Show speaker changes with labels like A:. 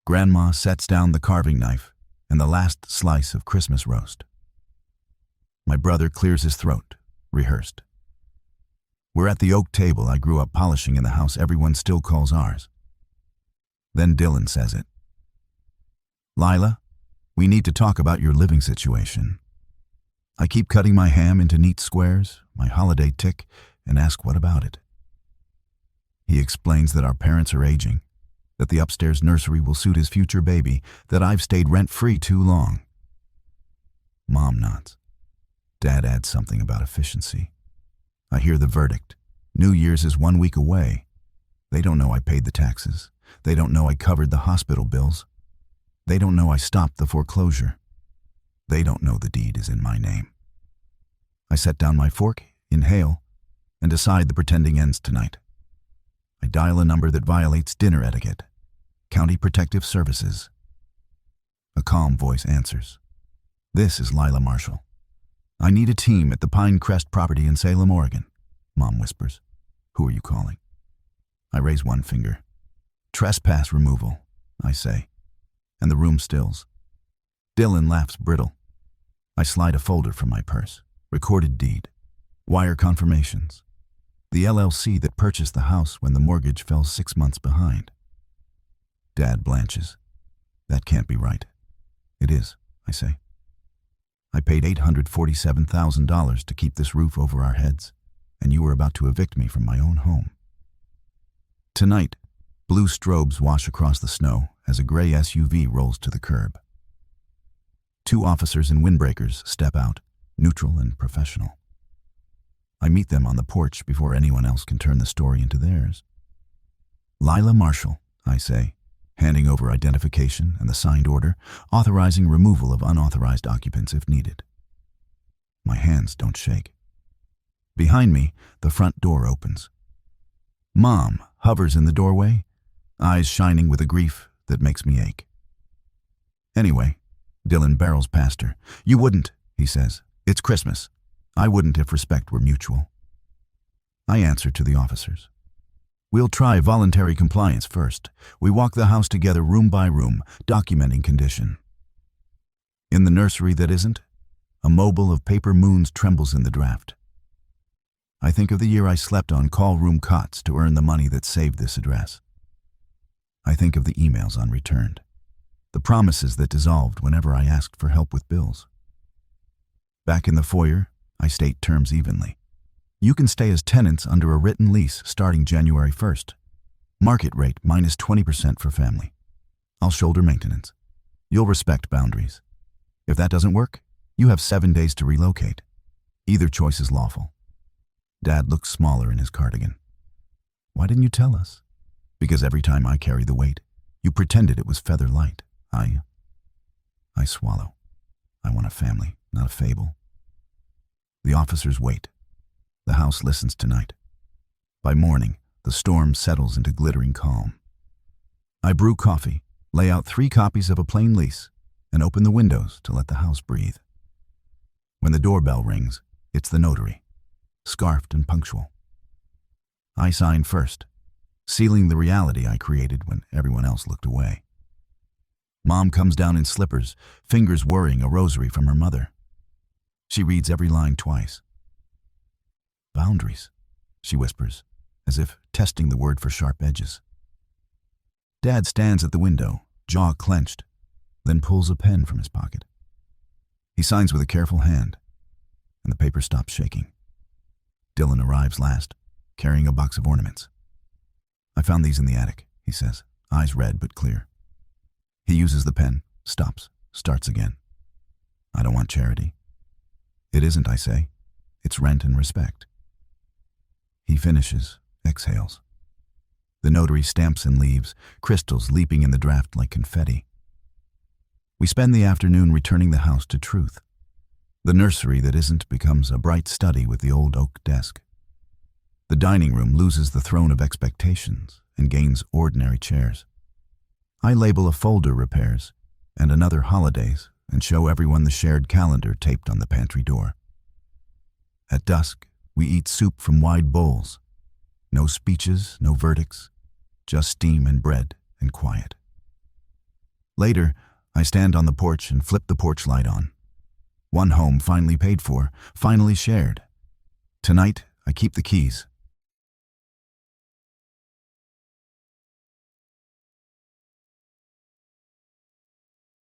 A: Grandma sets down the carving knife and the last slice of Christmas roast. My brother clears his throat, rehearsed. We're at the oak table I grew up polishing in the house everyone still calls ours. Then Dylan says it. Lila, we need to talk about your living situation. I keep cutting my ham into neat squares, my holiday tick, and ask what about it. He explains that our parents are aging, that the upstairs nursery will suit his future baby, that I've stayed rent-free too long. Mom nods. Dad adds something about efficiency. I hear the verdict. New Year's is 1 week away. They don't know I paid the taxes. They don't know I covered the hospital bills. They don't know I stopped the foreclosure. They don't know the deed is in my name. I set down my fork, inhale, and decide the pretending ends tonight. I dial a number that violates dinner etiquette. County Protective Services. A calm voice answers. This is Lila Marshall. I need a team at the Pinecrest property in Salem, Oregon. Mom whispers. Who are you calling? I raise one finger. Trespass removal, I say, and the room stills. Dylan laughs brittle. I slide a folder from my purse. Recorded deed. Wire confirmations. The LLC that purchased the house when the mortgage fell 6 months behind. Dad blanches. That can't be right. It is, I say. I paid $847,000 to keep this roof over our heads, and you were about to evict me from my own home. Tonight, blue strobes wash across the snow as a gray SUV rolls to the curb. 2 officers in windbreakers step out, neutral and professional. I meet them on the porch before anyone else can turn the story into theirs. Lila Marshall, I say, handing over identification and the signed order, authorizing removal of unauthorized occupants if needed. My hands don't shake. Behind me, the front door opens. Mom hovers in the doorway, eyes shining with a grief that makes me ache. Anyway, Dylan barrels past her. You wouldn't, he says. It's Christmas. I wouldn't if respect were mutual. I answer to the officers. We'll try voluntary compliance first. We walk the house together room by room, documenting condition. In the nursery that isn't, a mobile of paper moons trembles in the draft. I think of the year I slept on call room cots to earn the money that saved this address. I think of the emails unreturned, the promises that dissolved whenever I asked for help with bills. Back in the foyer, I state terms evenly. You can stay as tenants under a written lease starting January 1st. Market rate minus 20% for family. I'll shoulder maintenance. You'll respect boundaries. If that doesn't work, you have 7 days to relocate. Either choice is lawful. Dad looks smaller in his cardigan. Why didn't you tell us? Because every time I carry the weight, you pretended it was feather light. I swallow. I want a family, not a fable. The officers wait. The house listens tonight. By morning, the storm settles into glittering calm. I brew coffee, lay out 3 copies of a plain lease, and open the windows to let the house breathe. When the doorbell rings, it's the notary, scarfed and punctual. I sign first, sealing the reality I created when everyone else looked away. Mom comes down in slippers, fingers worrying a rosary from her mother. She reads every line twice. Boundaries, she whispers, as if testing the word for sharp edges. Dad stands at the window, jaw clenched, then pulls a pen from his pocket. He signs with a careful hand, and the paper stops shaking. Dylan arrives last, carrying a box of ornaments. I found these in the attic, he says, eyes red but clear. He uses the pen, stops, starts again. I don't want charity. It isn't, I say. It's rent and respect. He finishes, exhales. The notary stamps and leaves, crystals leaping in the draft like confetti. We spend the afternoon returning the house to truth. The nursery that isn't becomes a bright study with the old oak desk. The dining room loses the throne of expectations and gains ordinary chairs. I label a folder repairs and another holidays and show everyone the shared calendar taped on the pantry door. At dusk, we eat soup from wide bowls. No speeches, no verdicts, just steam and bread and quiet. Later, I stand on the porch and flip the porch light on. One home finally paid for, finally shared. Tonight, I keep the keys,